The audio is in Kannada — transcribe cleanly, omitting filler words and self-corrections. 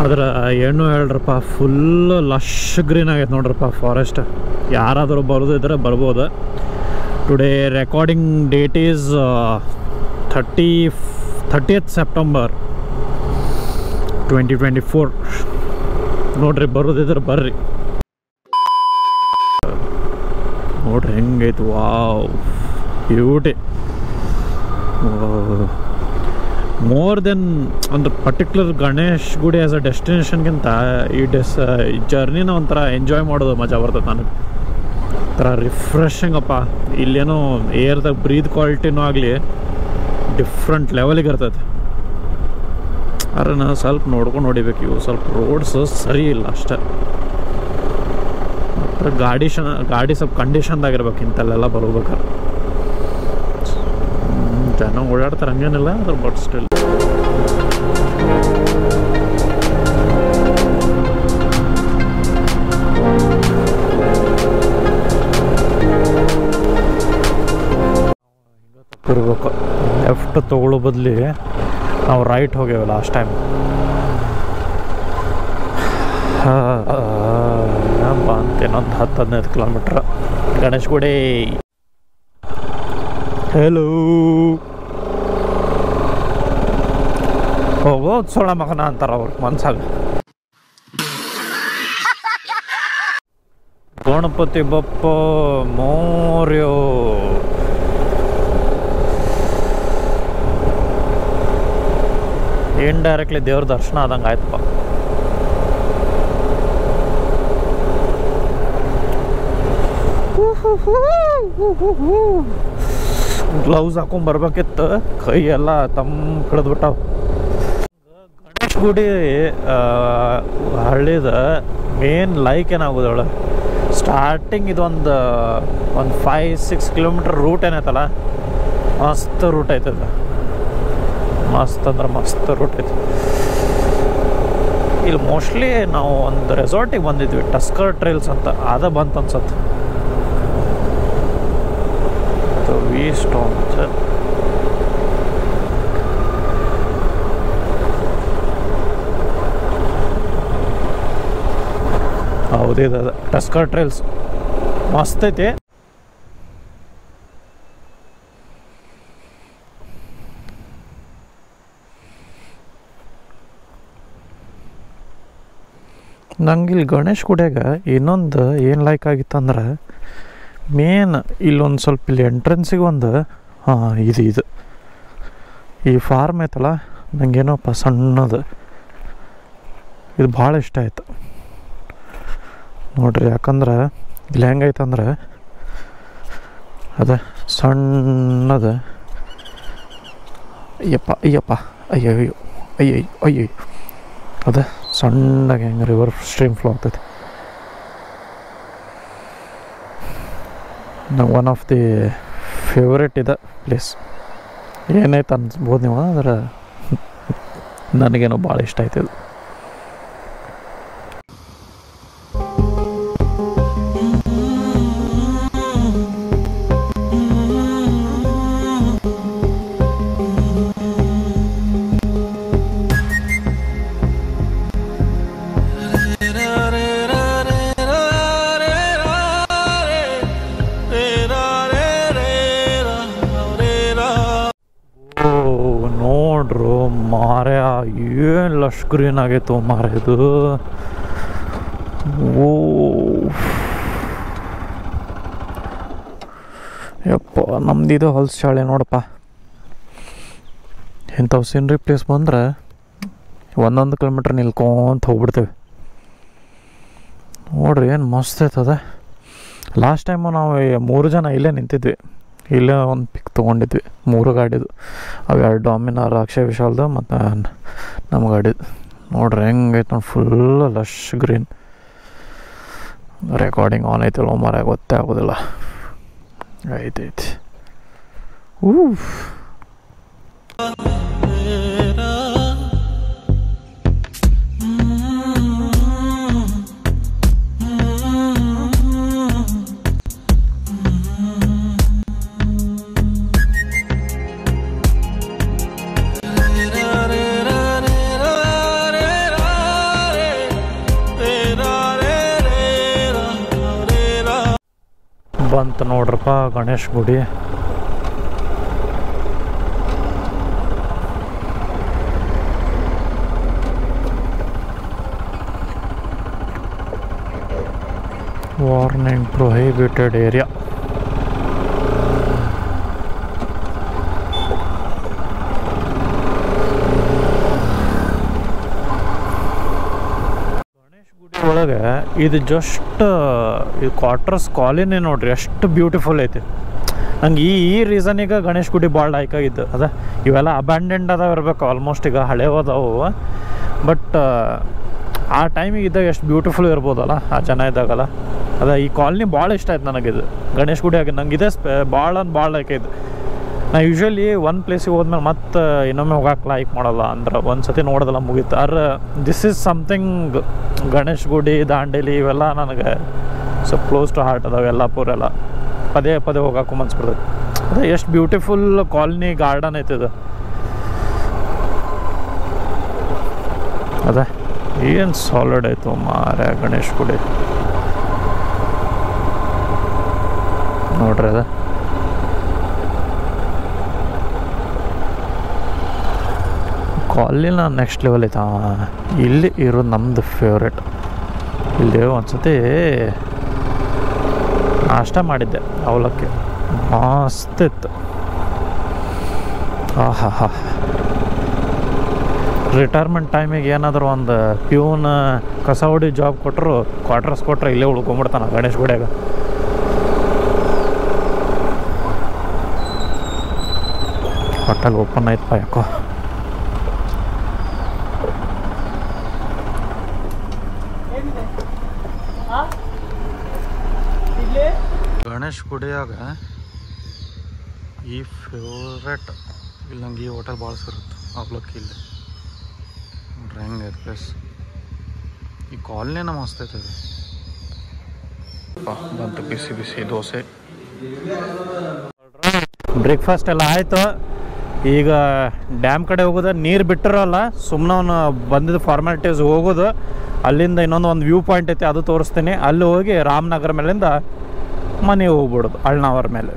ಆದ್ರೆ ಏನು ಹೇಳ್ರಪ್ಪ, ಫುಲ್ ಲಶ್ ಗ್ರೀನ್ ಆಗೈತೆ ನೋಡ್ರಪ್ಪ ಫಾರೆಸ್ಟ್. ಯಾರಾದರೂ ಬರೋದಿದ್ರೆ ಬರ್ಬೋದು. Today recording date is 30th September 2024. ನೋಡ್ರಿ, ಬರೋದಿದ್ರೆ ಬರ್ರಿ. ನೋಡ್ರಿ ಹೆಂಗೈತೆ, ವಾವ್ ಬ್ಯೂಟಿ. ಮೋರ್ ದೆನ್ ಒಂದು ಪರ್ಟಿಕ್ಯುಲರ್ ಗಣೇಶ್ ಗುಡಿ ಆ್ಯಸ್ ಅ ಡೆಸ್ಟಿನೇಷನ್ಗಿಂತ ಈ ಜರ್ನಿನ ಒಂಥರ ಎಂಜಾಯ್ ಮಾಡೋದು ಮಜಾ ಬರ್ತದೆ ನನಗೆ. ಒಂಥರ ರಿಫ್ರೆಶಿಂಗ್ ಅಪ್ಪ. ಇಲ್ಲೇನೋ ಏರ್ದಾಗ ಬ್ರೀತ್ ಕ್ವಾಲಿಟಿನೂ ಆಗಲಿ ಡಿಫ್ರೆಂಟ್ ಲೆವೆಲಿಗೆ ಇರ್ತೈತೆ. ಆದರೆ ನಾನು ಸ್ವಲ್ಪ ನೋಡ್ಕೊಂಡು ಹೊಡಿಬೇಕು. ಇವು ಸ್ವಲ್ಪ ರೋಡ್ಸ್ ಸರಿ ಇಲ್ಲ ಅಷ್ಟೇ. ಗಾಡಿ ಸ್ವಲ್ಪ ಕಂಡೀಷನ್ದಾಗಿರ್ಬೇಕು ಇಂಥಲ್ಲೆಲ್ಲ ಬರ್ಬೇಕಾರೆ. ಜನ ಓಡಾಡ್ತಾರೆ ಹಂಗೇನಿಲ್ಲ, ಅದ್ರ ಬಟ್ ಸ್ಟಿಲ್ ತಪ್ಪಿರ್ಬೇಕು. ಲೆಫ್ಟ್ ತೊಗೊಳ್ಳೋ ಬದಲಿ ನಾವು ರೈಟ್ ಹೋಗ್ಯಾವ ಲಾಸ್ಟ್ ಟೈಮ್. ಅಂತ ಇನ್ನೊಂದು 10-15 ಕಿಲೋಮೀಟ್ರ್ ಗಣೇಶ್ ಗುಡಿ. ಹೆಲೋ, ಹೋಗೋದು ಸೊಳ ಮಗನ ಅಂತಾರ ಅವ್ರ ಮನ್ಸಾಗ. ಗಣಪತಿ ಬಪ್ಪ ಮೋರ್ಯೋ. ಇಂಡೈರೆಕ್ಟ್ಲಿ ದೇವ್ರ ದರ್ಶನ ಆದಂಗೆ ಆಯ್ತಪ್ಪ. ಗ್ಲೌಸ್ ಹಾಕೊಂಡ್ ಬರ್ಬೇಕಿತ್ತು, ಕೈ ಎಲ್ಲ ಹಿಡಿದ್ಬಿಟ್ಟಾವ. ಗಣೇಶ್ ಗುಡಿ ಹಳ್ಳಿದ ಮೇನ್ ಲೈಕ್ ಏನಾಗೋದವಳ ಸ್ಟಾರ್ಟಿಂಗ್ ಇದೊಂದು 5-6 ಕಿಲೋಮೀಟ್ರ್ ರೂಟ್ ಏನೈತಲ್ಲ, ಮಸ್ತ್ ರೂಟ್ ಐತದ. ಮಸ್ತ್ ಅಂದ್ರೆ ಮಸ್ತ್ ರೂಟ್ ಐತಿ. ಇಲ್ಲಿ ಮೋಸ್ಟ್ಲಿ ನಾವು ಒಂದು ರೆಸಾರ್ಟಿಗೆ ಬಂದಿದ್ವಿ, ಟಸ್ಕರ್ ಟ್ರೈಲ್ಸ್ ಅಂತ. ಅದ ಬಂತು ಅನ್ಸತ್ತೆ. ಅದು ವಿ ಸ್ಟೋನ್ ಹೌದಿದ ಟಸ್ಕರ್ ಟ್ರೈಲ್ಸ್ ಮಸ್ತ್ ಐತಿ. ನಂಗೆ ಇಲ್ಲಿ ಗಣೇಶ್ ಗುಡಿಯಾಗ ಇನ್ನೊಂದು ಏನು ಲೈಕ್ ಆಗಿತ್ತಂದ್ರೆ, ಮೇನ್ ಇಲ್ಲೊಂದು ಸ್ವಲ್ಪ ಇಲ್ಲಿ ಎಂಟ್ರೆನ್ಸಿಗೆ ಒಂದು ಇದು ಈ ಫಾರ್ಮ್ ಐತಲ್ಲ, ನನಗೇನೋಪ್ಪ ಸಣ್ಣದು ಇದು ಭಾಳ ಇಷ್ಟ ಆಯ್ತು ನೋಡ್ರಿ. ಯಾಕಂದ್ರೆ ಇಲ್ಲಿ ಹೆಂಗೈತಂದ್ರೆ ಅದ ಸಣ್ಣದು. ಅಯ್ಯಪ್ಪ ಅಯ್ಯಯ್ಯೋ ಅಯ್ಯಯ್ಯೋ ಅದ ಸಣ್ಣಗೆ ಹೆಂಗೆ ರಿವರ್ ಸ್ಟ್ರೀಮ್ ಫ್ಲೋ ಆಗ್ತೈತಿ. ನಂಗೆ ಒನ್ ಆಫ್ ದಿ ಫೇವ್ರೇಟ್ ಇದೆ ಪ್ಲೇಸ್. ಏನಾಯ್ತು ಅನ್ಸ್ಬೋದು ನೀವು, ಅಂದ್ರೆ ನನಗೇನೋ ಭಾಳ ಇಷ್ಟ ಆಯ್ತು ಇದು. ನೋಡ್ರು ಮಾರ್ಯ, ಏನು ಲಶ್ ಗ್ರೀನ್ ಆಗೈತು ಮಾರ್ಯ ಇದು. ಓ ಯಪ್ಪ, ನಮ್ದಿದು ಹೊಲ್ಸ್ ಶಾಲೆ ನೋಡಪ್ಪ. ಇಂಥವು ಸೀನ್ರಿ ಪ್ಲೇಸ್ ಬಂದ್ರೆ 1 ಕಿಲೋಮೀಟ್ರ್ ನಿಲ್ಕೊಂತ ಹೋಗ್ಬಿಡ್ತೇವೆ. ನೋಡ್ರಿ ಏನು ಮಸ್ತ್ ಐತದ. ಲಾಸ್ಟ್ ಟೈಮು ನಾವು 3 ಜನ ಇಲ್ಲೇ ನಿಂತಿದ್ವಿ. ಇಲ್ಲೇ ಒಂದು ಪಿಕ್ ತೊಗೊಂಡಿದ್ವಿ, 3 ಗಾಡಿದು. ಅವು 2 ಡಾಮಿನಾರ್, ಅಕ್ಷಯ್ ವಿಶಾಲ್ದು ಮತ್ತು ನಮ್ಮ ಗಾಡಿದು. ನೋಡ್ರಿ ಹೆಂಗೈತೆ ನೋಡಿ, full lush green. Recording on ಐತಲ್ಲ ಮಾರ, ಗೊತ್ತೇ ಆಗೋದಿಲ್ಲ. ಐತೈತಿ. ಬಂತು ನೋಡ್ರಪ್ಪ ಗಣೇಶ್ ಗುಡಿ. Warning prohibited area. ಗಣೇಶ್ ಗುಡಿ ಒಳಗೆ ಇದು ಜಸ್ಟ್ ಇದು ಕ್ವಾರ್ಟರ್ಸ್ ಕಾಲಿನೇ ನೋಡ್ರಿ ಎಷ್ಟು ಬ್ಯೂಟಿಫುಲ್ ಐತಿ. ನಂಗೆ ಈ ರೀಸನಿಗೆ ಗಣೇಶ್ ಗುಡಿ ಭಾಳ ಲೈಕ್ ಆಗಿದ್ದು ಅದ. ಇವೆಲ್ಲ ಅಬ್ಯಾಂಡೆಂಡ್ ಅದಾವ ಇರಬೇಕು ಆಲ್ಮೋಸ್ಟ್, ಈಗ ಹಳೆವದಾವು. ಬಟ್ ಆ ಟೈಮಿಗೆ ಇದ್ದಾಗ ಎಷ್ಟು ಬ್ಯೂಟಿಫುಲ್ ಇರ್ಬೋದಲ್ಲ ಆ ಜನ ಇದ್ದಾಗಲ್ಲ. ಅದ ಈ ಕಾಲನಿ ಭಾಳ ಇಷ್ಟ ಆಯ್ತು ನನಗಿದು ಗಣೇಶ್ ಗುಡಿ ಆಗಿ. ನಂಗೆ ಇದೇ ಭಾಳ ಲೈಕ್ ಆಯ್ತು. ನಾ ಯೂಶ್ವಲಿ ಒಂದು ಪ್ಲೇಸಿಗೆ ಹೋದ್ಮೇಲೆ ಮತ್ತೆ ಇನ್ನೊಮ್ಮೆ ಹೋಗಕ್ಕೆ ಲೈಕ್ ಮಾಡಲ್ಲ, ಅಂದ್ರೆ ಒಂದು ಸತಿ ನೋಡೋದಲ್ಲ ಮುಗೀತು. ಆದ್ರೆ ದಿಸ್ ಈಸ್ ಸಮಥಿಂಗ್ ಗಣೇಶ್ ಗುಡಿ, ದಾಂಡೇಲಿ ಇವೆಲ್ಲ ನನಗೆ ಸ್ವಲ್ಪ ಕ್ಲೋಸ್ ಟು ಹಾರ್ಟ್ ಅದಾವೆ. ಯಲ್ಲಾಪುರ ಎಲ್ಲ ಪದೇ ಹೋಗಕ್ಕೂ ಮನ್ಸು ಬರ್ತದೆ. ಅದೇ ಎಷ್ಟು ಬ್ಯೂಟಿಫುಲ್ ಕಾಲನಿ ಗಾರ್ಡನ್ ಐತಿದು. ಅದೇ ಏನು ಸಾಲಿಡ್ ಆಯಿತು ಮಾರ್ರೆ ಗಣೇಶ್ ಗುಡಿ ನೋಡ್ರಿ. ಅದ ಕಾಲಿನ ನೆಕ್ಸ್ಟ್ ಲೆವೆಲ್ ಐತೆ. ಇಲ್ಲಿ ಇರೋದು ನಮ್ಮದು ಫೇವ್ರೇಟ್. ಇಲ್ಲಿ ಒಂದ್ಸತಿ ನಾಷ್ಟ ಮಾಡಿದ್ದೆ, ಅವಲಕ್ಕಿ ಮಸ್ತ್ ಇತ್ತು. ಆಹಾ, ರಿಟೈರ್ಮೆಂಟ್ ಟೈಮಿಗೆ ಏನಾದರೂ ಒಂದು ಪ್ಯೂನ್ ಕಸ ಹೊಡಿ ಜಾಬ್ ಕೊಟ್ಟರು, ಕ್ವಾರ್ಟರ್ಸ್ ಕೊಟ್ಟರೆ ಇಲ್ಲೇ ಉಳ್ಕೊಂಬಿಡ್ತಾನೆ ಗಣೇಶ್ ಗುಡಿಯಾಗ. ಹೋಟೆಲ್ ಓಪನ್ ಆಯ್ತಪ್ಪ ಯಾಕೋ. ಗಣೇಶ್ ಗುಡಿಯಾಗ ಈ ಫೇವ್ರೆಟ್ ಇಲ್ಲಿ ನಂಗೆ ಈ ಹೋಟೆಲ್ ಭಾಳ ಸಿರುತ್ತೆ ಅವಲಕ್ಕಿ. ಇಲ್ಲಿ ನೋಡ್ರಿ ಹೆಂಗೈತೆ ಪ್ಲೇಸ್. ಈ ಕಾಲನಿನ ಮಸ್ತ್ ಐತದೆ. ಬಂತು ಬಿಸಿ ದೋಸೆ. ಬ್ರೇಕ್ಫಾಸ್ಟ್ ಎಲ್ಲ ಆಯಿತು. ಈಗ ಡ್ಯಾಮ್ ಕಡೆ ಹೋಗೋದು. ನೀರು ಬಿಟ್ಟಿರೋಲ್ಲ, ಸುಮ್ಮನೆ ಅವನು ಬಂದಿದ್ದು ಫಾರ್ಮಾಲಿಟೀಸ್ ಹೋಗೋದು. ಅಲ್ಲಿಂದ ಇನ್ನೊಂದು ವ್ಯೂ ಪಾಯಿಂಟ್ ಐತೆ, ಅದು ತೋರಿಸ್ತೀನಿ. ಅಲ್ಲಿ ಹೋಗಿ ರಾಮನಗರ ಮೇಲಿಂದ ಮನೆಗೆ ಹೋಗ್ಬಿಡೋದು ಅಳ್ನಾವರ ಮೇಲೆ.